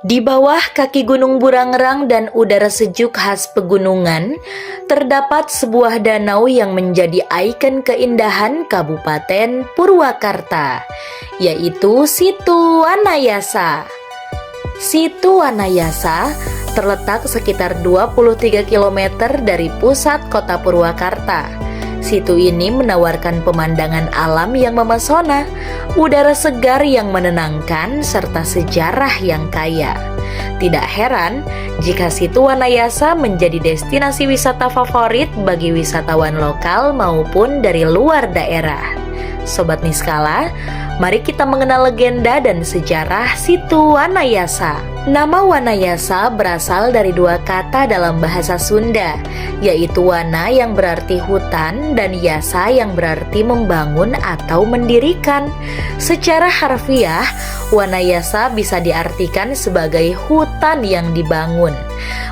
Di bawah kaki Gunung Burangrang dan udara sejuk khas pegunungan, terdapat sebuah danau yang menjadi ikon keindahan Kabupaten Purwakarta, yaitu Situ Wanayasa. Situ Wanayasa terletak sekitar 23 km dari pusat kota Purwakarta. Situ ini menawarkan pemandangan alam yang memesona, udara segar yang menenangkan, serta sejarah yang kaya. Tidak heran jika Situ Wanayasa menjadi destinasi wisata favorit bagi wisatawan lokal maupun dari luar daerah. Sobat Niskala, mari kita mengenal legenda dan sejarah Situ Wanayasa. Nama Wanayasa berasal dari dua kata dalam bahasa Sunda, yaitu wana yang berarti hutan dan yasa yang berarti membangun atau mendirikan. Secara harfiah, Wanayasa bisa diartikan sebagai hutan yang dibangun,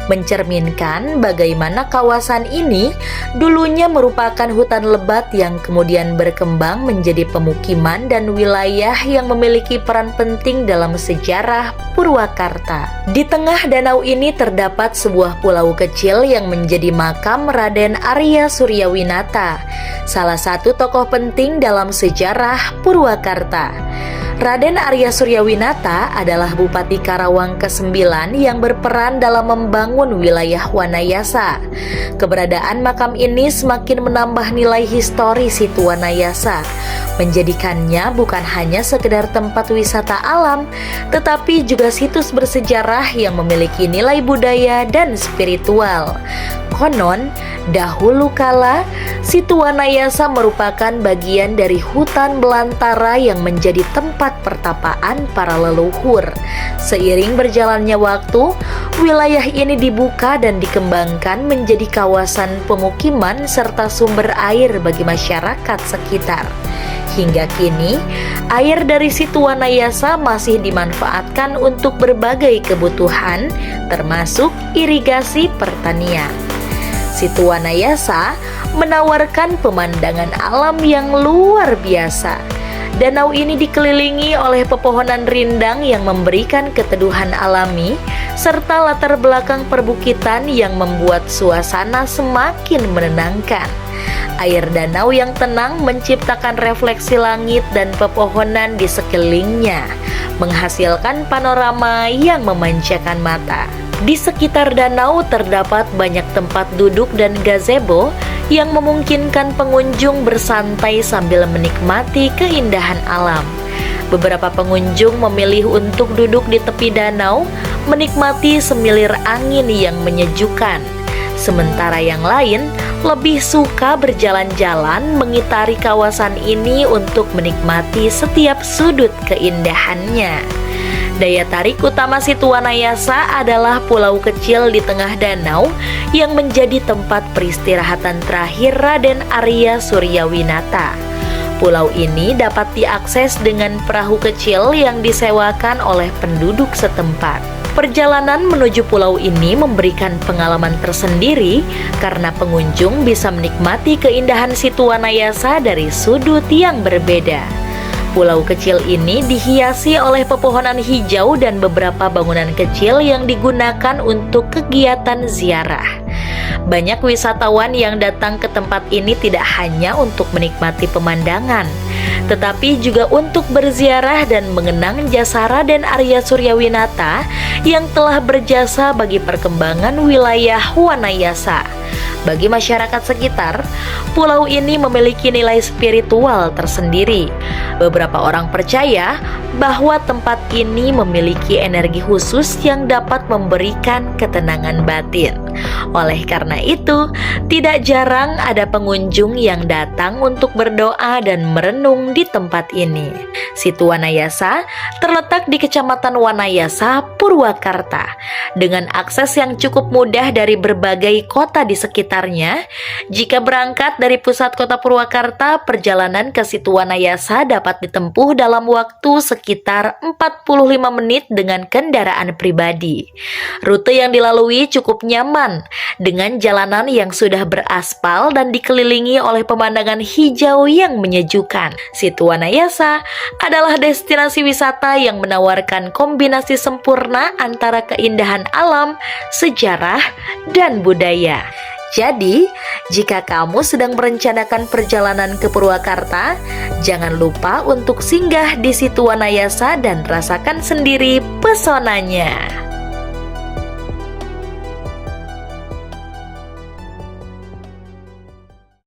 mencerminkan bagaimana kawasan ini dulunya merupakan hutan lebat yang kemudian berkembang menjadi pemukiman dan wilayah yang memiliki peran penting dalam sejarah Purwakarta. Di tengah danau ini terdapat sebuah pulau kecil yang menjadi makam Raden Arya Suryawinata, salah satu tokoh penting dalam sejarah Purwakarta. Raden Arya Suryawinata adalah Bupati Karawang ke-9 yang berperan dalam membangun wilayah Wanayasa. Keberadaan makam ini semakin menambah nilai histori Situ Wanayasa, menjadikannya bukan hanya sekedar tempat wisata alam, tetapi juga situs bersejarah yang memiliki nilai budaya dan spiritual. Konon, dahulu kala, Situ Wanayasa merupakan bagian dari hutan belantara yang menjadi tempat pertapaan para leluhur. Seiring berjalannya waktu, wilayah ini dibuka dan dikembangkan menjadi kawasan pemukiman serta sumber air bagi masyarakat sekitar. Hingga kini, air dari Situ Wanayasa masih dimanfaatkan untuk berbagai kebutuhan, termasuk irigasi pertanian. Situ Wanayasa menawarkan pemandangan alam yang luar biasa. Danau ini dikelilingi oleh pepohonan rindang yang memberikan keteduhan alami, serta latar belakang perbukitan yang membuat suasana semakin menenangkan. Air danau yang tenang menciptakan refleksi langit dan pepohonan di sekelilingnya, menghasilkan panorama yang memanjakan mata. Di sekitar danau terdapat banyak tempat duduk dan gazebo yang memungkinkan pengunjung bersantai sambil menikmati keindahan alam. Beberapa pengunjung memilih untuk duduk di tepi danau, menikmati semilir angin yang menyejukkan. Sementara yang lain lebih suka berjalan-jalan mengitari kawasan ini untuk menikmati setiap sudut keindahannya. Daya tarik utama Situ Wanayasa adalah pulau kecil di tengah danau yang menjadi tempat peristirahatan terakhir Raden Arya Suryawinata. Pulau ini dapat diakses dengan perahu kecil yang disewakan oleh penduduk setempat. Perjalanan menuju pulau ini memberikan pengalaman tersendiri karena pengunjung bisa menikmati keindahan Situ Wanayasa dari sudut yang berbeda. Pulau kecil ini dihiasi oleh pepohonan hijau dan beberapa bangunan kecil yang digunakan untuk kegiatan ziarah. Banyak wisatawan yang datang ke tempat ini tidak hanya untuk menikmati pemandangan, tetapi juga untuk berziarah dan mengenang jasa Raden Arya Suryawinata yang telah berjasa bagi perkembangan wilayah Wanayasa. Bagi masyarakat sekitar, pulau ini memiliki nilai spiritual tersendiri. Beberapa orang percaya bahwa tempat ini memiliki energi khusus yang dapat memberikan ketenangan batin. Oleh karena itu, tidak jarang ada pengunjung yang datang untuk berdoa dan merenung di tempat ini. Situ Wanayasa terletak di Kecamatan Wanayasa, Purwakarta. Dengan akses yang cukup mudah dari berbagai kota di sekitarnya, jika berangkat dari pusat kota Purwakarta, perjalanan ke Situ Wanayasa dapat ditempuh dalam waktu sekitar 45 menit dengan kendaraan pribadi. Rute yang dilalui cukup nyaman nyaman dengan jalanan yang sudah beraspal dan dikelilingi oleh pemandangan hijau yang menyejukkan. Situ Wanayasa adalah destinasi wisata yang menawarkan kombinasi sempurna antara keindahan alam, sejarah, dan budaya. Jadi, jika kamu sedang merencanakan perjalanan ke Purwakarta, jangan lupa untuk singgah di Situ Wanayasa dan rasakan sendiri pesonanya.